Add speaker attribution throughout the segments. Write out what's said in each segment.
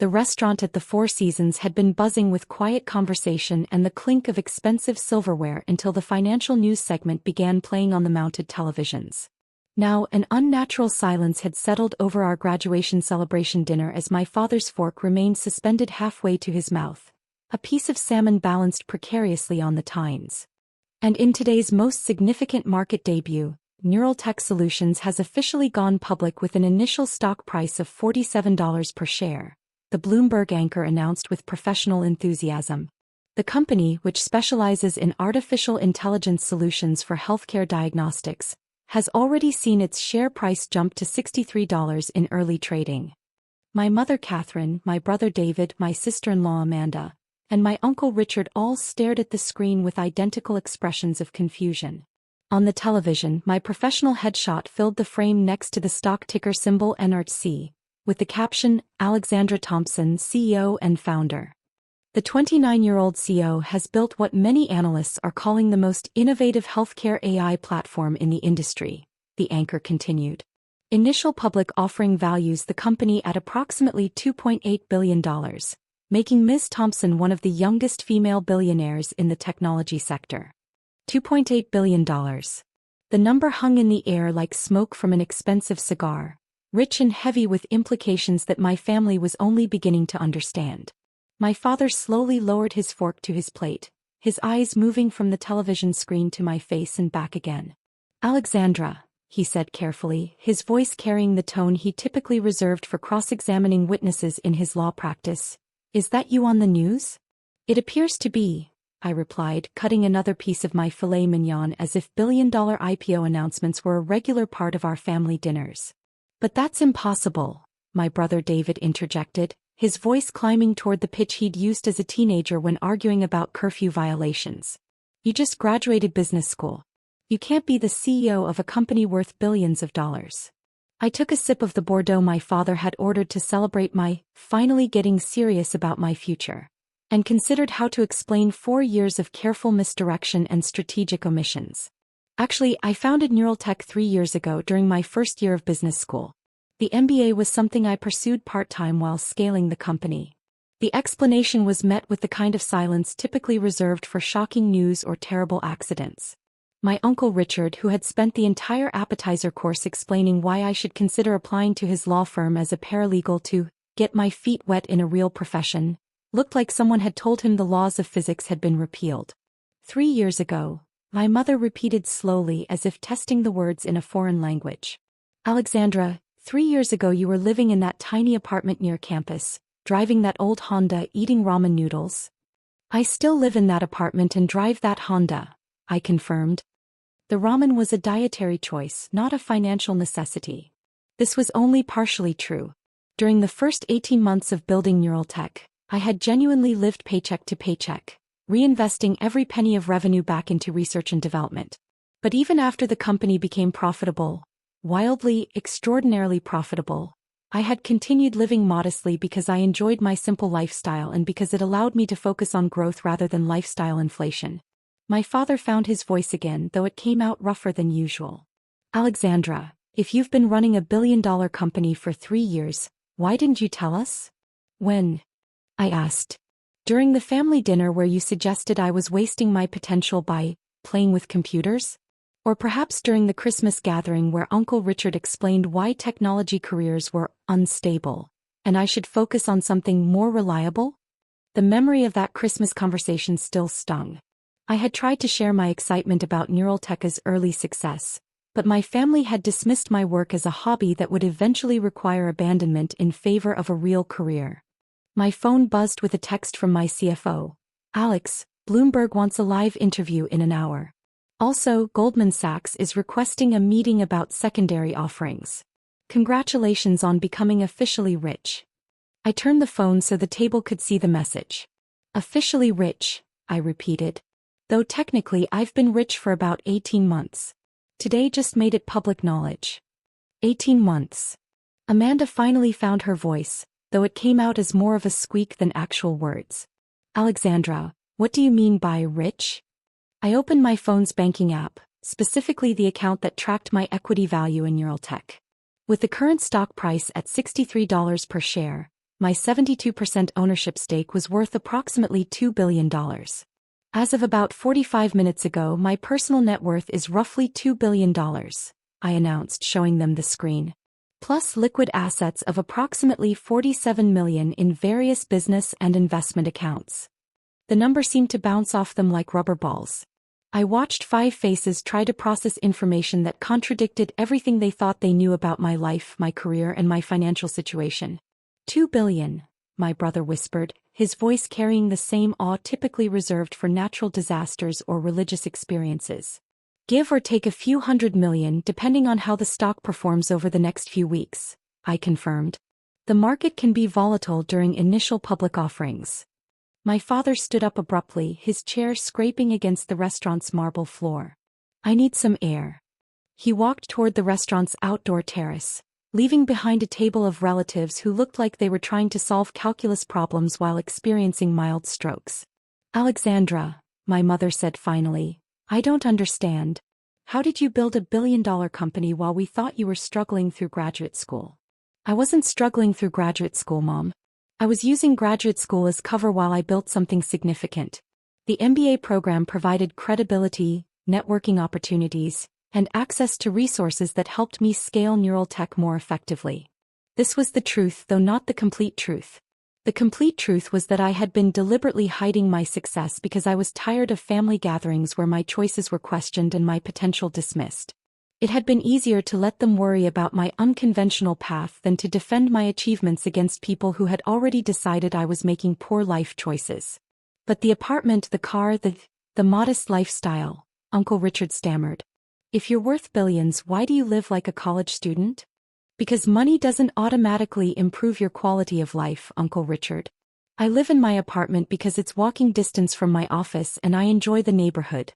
Speaker 1: The restaurant at the Four Seasons had been buzzing with quiet conversation and the clink of expensive silverware until the financial news segment began playing on the mounted televisions. Now, an unnatural silence had settled over our graduation celebration dinner as my father's fork remained suspended halfway to his mouth, a piece of salmon balanced precariously on the tines. And in today's most significant market debut, NeuralTech Solutions has officially gone public with an initial stock price of $47 per share, the Bloomberg anchor announced with professional enthusiasm. The company, which specializes in artificial intelligence solutions for healthcare diagnostics, has already seen its share price jump to $63 in early trading. My mother Catherine, my brother David, my sister-in-law Amanda, and my uncle Richard all stared at the screen with identical expressions of confusion. On the television, my professional headshot filled the frame next to the stock ticker symbol NRTC, with the caption, Alexandra Thompson, CEO and founder. The 29-year-old CEO has built what many analysts are calling the most innovative healthcare AI platform in the industry, the anchor continued. Initial public offering values the company at approximately $2.8 billion, making Ms. Thompson one of the youngest female billionaires in the technology sector. $2.8 billion. The number hung in the air like smoke from an expensive cigar, rich and heavy with implications that my family was only beginning to understand. My father slowly lowered his fork to his plate, his eyes moving from the television screen to my face and back again. Alexandra, he said carefully, his voice carrying the tone he typically reserved for cross-examining witnesses in his law practice, is that you on the news? It appears to be, I replied, cutting another piece of my filet mignon as if billion-dollar IPO announcements were a regular part of our family dinners. But that's impossible, my brother David interjected, his voice climbing toward the pitch he'd used as a teenager when arguing about curfew violations. You just graduated business school. You can't be the CEO of a company worth billions of dollars. I took a sip of the Bordeaux my father had ordered to celebrate my finally getting serious about my future, and considered how to explain 4 years of careful misdirection and strategic omissions. Actually, I founded NeuralTech 3 years ago during my first year of business school. The MBA was something I pursued part-time while scaling the company. The explanation was met with the kind of silence typically reserved for shocking news or terrible accidents. My uncle Richard, who had spent the entire appetizer course explaining why I should consider applying to his law firm as a paralegal to get my feet wet in a real profession, looked like someone had told him the laws of physics had been repealed. 3 years ago, my mother repeated slowly as if testing the words in a foreign language. Alexandra, 3 years ago you were living in that tiny apartment near campus, driving that old Honda, eating ramen noodles. I still live in that apartment and drive that Honda, I confirmed. The ramen was a dietary choice, not a financial necessity. This was only partially true. During the first 18 months of building NeuralTech, I had genuinely lived paycheck to paycheck, reinvesting every penny of revenue back into research and development. But even after the company became profitable, wildly, extraordinarily profitable, I had continued living modestly because I enjoyed my simple lifestyle and because it allowed me to focus on growth rather than lifestyle inflation. My father found his voice again, though it came out rougher than usual. Alexandra, if you've been running a billion-dollar company for 3 years, why didn't you tell us? When? I asked. During the family dinner where you suggested I was wasting my potential by playing with computers? Or perhaps during the Christmas gathering where Uncle Richard explained why technology careers were unstable, and I should focus on something more reliable? The memory of that Christmas conversation still stung. I had tried to share my excitement about NeuralTech's early success, but my family had dismissed my work as a hobby that would eventually require abandonment in favor of a real career. My phone buzzed with a text from my CFO. Alex, Bloomberg wants a live interview in an hour. Also, Goldman Sachs is requesting a meeting about secondary offerings. Congratulations on becoming officially rich. I turned the phone so the table could see the message. Officially rich, I repeated. Though technically I've been rich for about 18 months. Today just made it public knowledge. 18 months. Amanda finally found her voice, though it came out as more of a squeak than actual words. Alexandra, what do you mean by rich? I opened my phone's banking app, specifically the account that tracked my equity value in NeuralTech. With the current stock price at $63 per share, My 72% ownership stake was worth approximately $2 billion. As of about 45 minutes ago, my personal net worth is roughly $2 billion, I announced, showing them the screen. Plus liquid assets of approximately $47 million in various business and investment accounts. The number seemed to bounce off them like rubber balls. I watched 5 faces try to process information that contradicted everything they thought they knew about my life, my career, and my financial situation. $2 billion, my brother whispered, his voice carrying the same awe typically reserved for natural disasters or religious experiences. Give or take a few $100 million depending on how the stock performs over the next few weeks, I confirmed. The market can be volatile during initial public offerings. My father stood up abruptly, his chair scraping against the restaurant's marble floor. I need some air. He walked toward the restaurant's outdoor terrace, leaving behind a table of relatives who looked like they were trying to solve calculus problems while experiencing mild strokes. Alexandra, my mother said finally, I don't understand. How did you build a billion-dollar company while we thought you were struggling through graduate school? I wasn't struggling through graduate school, Mom. I was using graduate school as cover while I built something significant. The MBA program provided credibility, networking opportunities, and access to resources that helped me scale NeuralTech more effectively. This was the truth, though not the complete truth. The complete truth was that I had been deliberately hiding my success because I was tired of family gatherings where my choices were questioned and my potential dismissed. It had been easier to let them worry about my unconventional path than to defend my achievements against people who had already decided I was making poor life choices. But the apartment, the car, the modest lifestyle, Uncle Richard stammered. If you're worth billions, why do you live like a college student? Because money doesn't automatically improve your quality of life, Uncle Richard. I live in my apartment because it's walking distance from my office and I enjoy the neighborhood.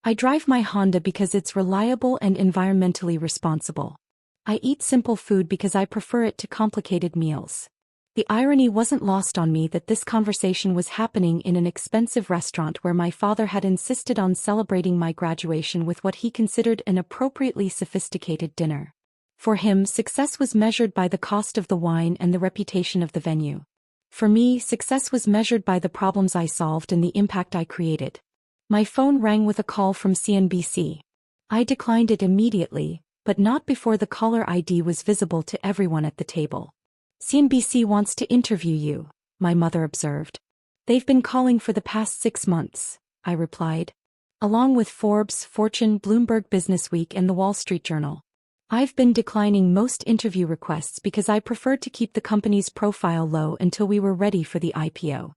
Speaker 1: I drive my Honda because it's reliable and environmentally responsible. I eat simple food because I prefer it to complicated meals. The irony wasn't lost on me that this conversation was happening in an expensive restaurant where my father had insisted on celebrating my graduation with what he considered an appropriately sophisticated dinner. For him, success was measured by the cost of the wine and the reputation of the venue. For me, success was measured by the problems I solved and the impact I created. My phone rang with a call from CNBC. I declined it immediately, but not before the caller ID was visible to everyone at the table. CNBC wants to interview you, my mother observed. They've been calling for the past 6 months, I replied. Along with Forbes, Fortune, Bloomberg Businessweek, and the Wall Street Journal. I've been declining most interview requests because I preferred to keep the company's profile low until we were ready for the IPO.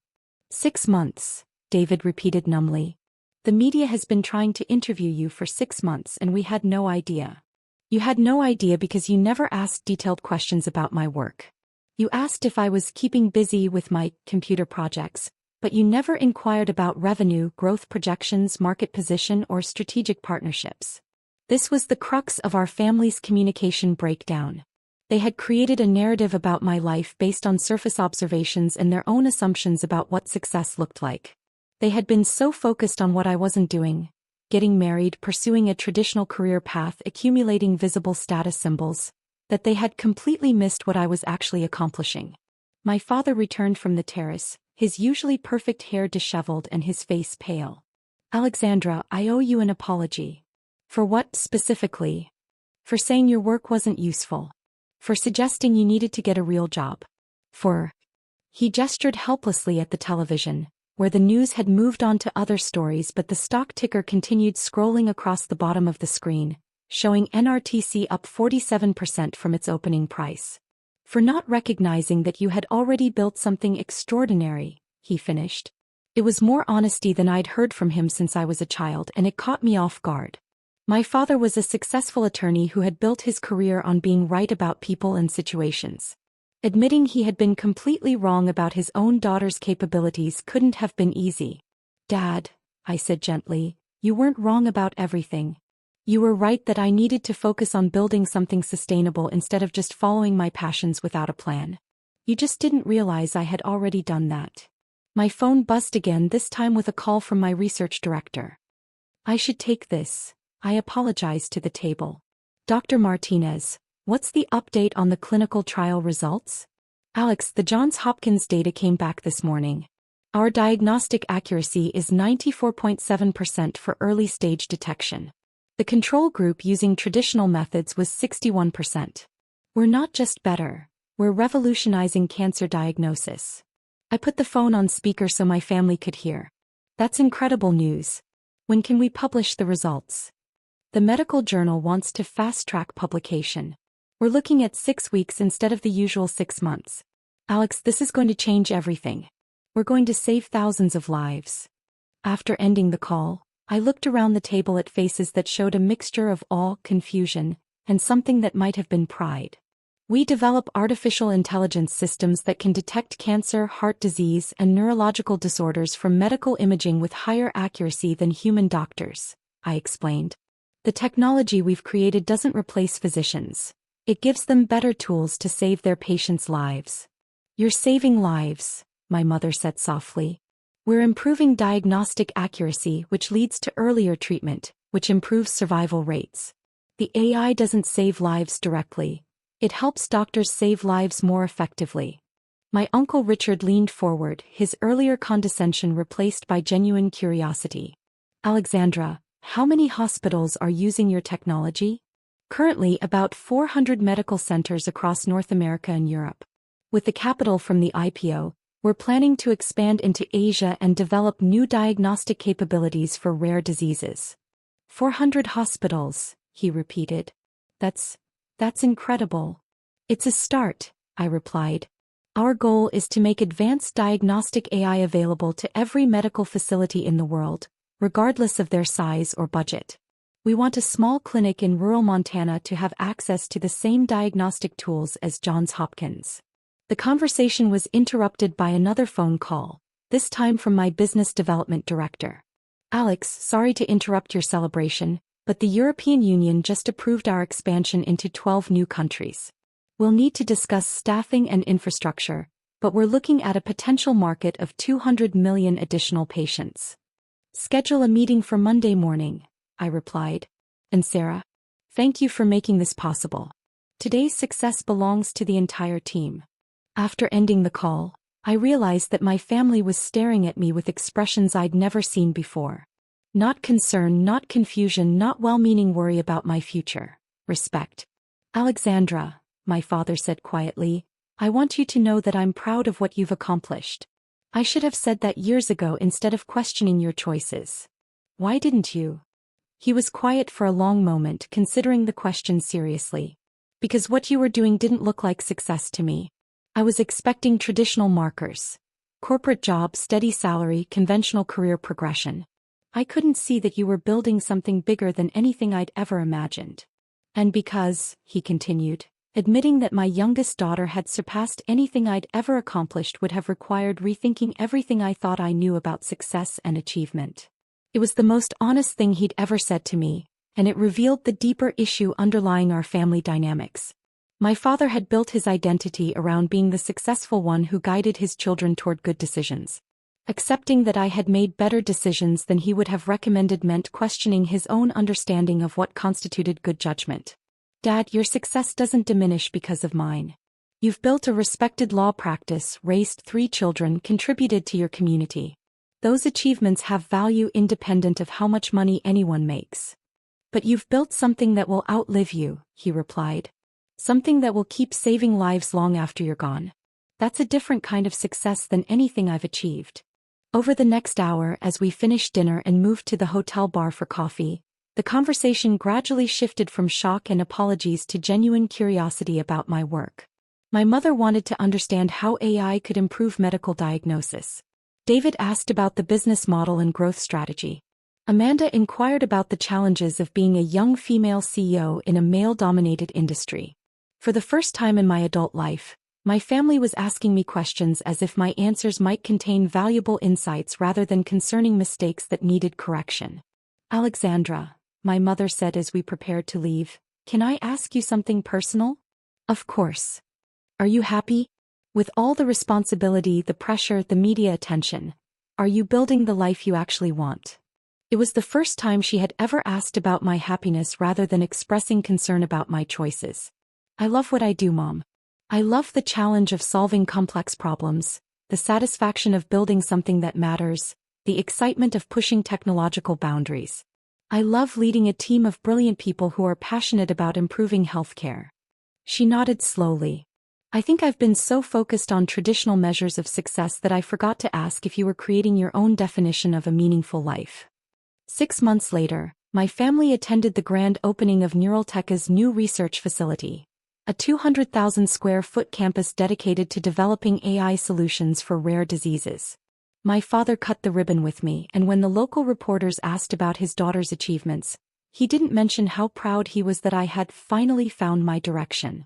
Speaker 1: 6 months, David repeated numbly. The media has been trying to interview you for 6 months and we had no idea. You had no idea because you never asked detailed questions about my work. You asked if I was keeping busy with my computer projects, but you never inquired about revenue, growth projections, market position, or strategic partnerships. This was the crux of our family's communication breakdown. They had created a narrative about my life based on surface observations and their own assumptions about what success looked like. They had been so focused on what I wasn't doing, getting married, pursuing a traditional career path, accumulating visible status symbols, that they had completely missed what I was actually accomplishing. My father returned from the terrace, his usually perfect hair disheveled and his face pale. Alexandra, I owe you an apology. For what, specifically? For saying your work wasn't useful. For suggesting you needed to get a real job. He gestured helplessly at the television, where the news had moved on to other stories, but the stock ticker continued scrolling across the bottom of the screen, showing NRTC up 47% from its opening price. For not recognizing that you had already built something extraordinary, he finished. It was more honesty than I'd heard from him since I was a child, and it caught me off guard. My father was a successful attorney who had built his career on being right about people and situations. Admitting he had been completely wrong about his own daughter's capabilities couldn't have been easy. Dad, I said gently, you weren't wrong about everything. You were right that I needed to focus on building something sustainable instead of just following my passions without a plan. You just didn't realize I had already done that. My phone buzzed again, this time with a call from my research director. I should take this, I apologized to the table. Dr. Martinez, what's the update on the clinical trial results? Alex, the Johns Hopkins data came back this morning. Our diagnostic accuracy is 94.7% for early-stage detection. The control group using traditional methods was 61%. We're not just better, we're revolutionizing cancer diagnosis. I put the phone on speaker so my family could hear. That's incredible news. When can we publish the results? The medical journal wants to fast-track publication. We're looking at 6 weeks instead of the usual 6 months. Alex, this is going to change everything. We're going to save thousands of lives. After ending the call, I looked around the table at faces that showed a mixture of awe, confusion, and something that might have been pride. We develop artificial intelligence systems that can detect cancer, heart disease, and neurological disorders from medical imaging with higher accuracy than human doctors, I explained. The technology we've created doesn't replace physicians. It gives them better tools to save their patients' lives. You're saving lives, my mother said softly. We're improving diagnostic accuracy, which leads to earlier treatment, which improves survival rates. The AI doesn't save lives directly. It helps doctors save lives more effectively. My Uncle Richard leaned forward, his earlier condescension replaced by genuine curiosity. Alexandra, how many hospitals are using your technology? Currently, about 400 medical centers across North America and Europe. With the capital from the IPO, we're planning to expand into Asia and develop new diagnostic capabilities for rare diseases. 400 hospitals, he repeated. That's incredible. It's a start, I replied. Our goal is to make advanced diagnostic AI available to every medical facility in the world, regardless of their size or budget. We want a small clinic in rural Montana to have access to the same diagnostic tools as Johns Hopkins. The conversation was interrupted by another phone call, this time from my business development director. Alex, sorry to interrupt your celebration, but the European Union just approved our expansion into 12 new countries. We'll need to discuss staffing and infrastructure, but we're looking at a potential market of 200 million additional patients. Schedule a meeting for Monday morning, I replied. And Sarah, thank you for making this possible. Today's success belongs to the entire team. After ending the call, I realized that my family was staring at me with expressions I'd never seen before. Not concern, not confusion, not well-meaning worry about my future. Respect. Alexandra, my father said quietly, I want you to know that I'm proud of what you've accomplished. I should have said that years ago instead of questioning your choices. Why didn't you? He was quiet for a long moment, considering the question seriously. Because what you were doing didn't look like success to me. I was expecting traditional markers. Corporate job, steady salary, conventional career progression. I couldn't see that you were building something bigger than anything I'd ever imagined. And because, he continued, admitting that my youngest daughter had surpassed anything I'd ever accomplished would have required rethinking everything I thought I knew about success and achievement. It was the most honest thing he'd ever said to me, and it revealed the deeper issue underlying our family dynamics. My father had built his identity around being the successful one who guided his children toward good decisions. Accepting that I had made better decisions than he would have recommended meant questioning his own understanding of what constituted good judgment. Dad, your success doesn't diminish because of mine. You've built a respected law practice, raised 3 children, contributed to your community. Those achievements have value independent of how much money anyone makes. But you've built something that will outlive you, he replied. Something that will keep saving lives long after you're gone. That's a different kind of success than anything I've achieved. Over the next hour, as we finished dinner and moved to the hotel bar for coffee, the conversation gradually shifted from shock and apologies to genuine curiosity about my work. My mother wanted to understand how AI could improve medical diagnosis. David asked about the business model and growth strategy. Amanda inquired about the challenges of being a young female CEO in a male-dominated industry. For the first time in my adult life, my family was asking me questions as if my answers might contain valuable insights rather than concerning mistakes that needed correction. Alexandra, my mother said as we prepared to leave, can I ask you something personal? Of course. Are you happy? With all the responsibility, the pressure, the media attention, are you building the life you actually want? It was the first time she had ever asked about my happiness rather than expressing concern about my choices. I love what I do, Mom. I love the challenge of solving complex problems, the satisfaction of building something that matters, the excitement of pushing technological boundaries. I love leading a team of brilliant people who are passionate about improving healthcare. She nodded slowly. I think I've been so focused on traditional measures of success that I forgot to ask if you were creating your own definition of a meaningful life. 6 months later, my family attended the grand opening of NeuralTech's new research facility, a 200,000 square foot campus dedicated to developing AI solutions for rare diseases. My father cut the ribbon with me, and when the local reporters asked about his daughter's achievements, he didn't mention how proud he was that I had finally found my direction.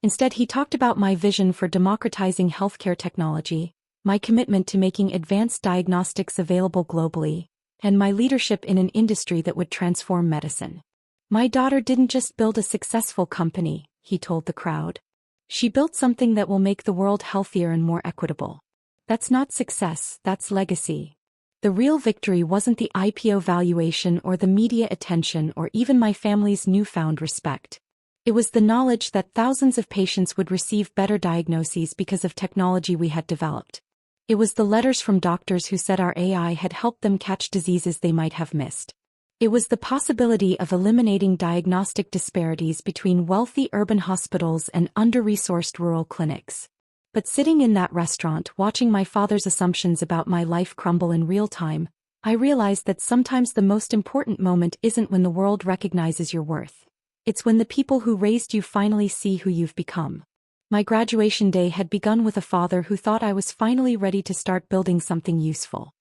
Speaker 1: Instead, he talked about my vision for democratizing healthcare technology, my commitment to making advanced diagnostics available globally, and my leadership in an industry that would transform medicine. My daughter didn't just build a successful company, he told the crowd. She built something that will make the world healthier and more equitable. That's not success, that's legacy. The real victory wasn't the IPO valuation or the media attention or even my family's newfound respect. It was the knowledge that thousands of patients would receive better diagnoses because of technology we had developed. It was the letters from doctors who said our AI had helped them catch diseases they might have missed. It was the possibility of eliminating diagnostic disparities between wealthy urban hospitals and under-resourced rural clinics. But sitting in that restaurant watching my father's assumptions about my life crumble in real time, I realized that sometimes the most important moment isn't when the world recognizes your worth. It's when the people who raised you finally see who you've become. My graduation day had begun with a father who thought I was finally ready to start building something useful.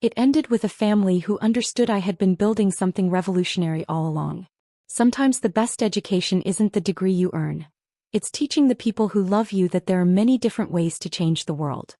Speaker 1: It ended with a family who understood I had been building something revolutionary all along. Sometimes the best education isn't the degree you earn. It's teaching the people who love you that there are many different ways to change the world.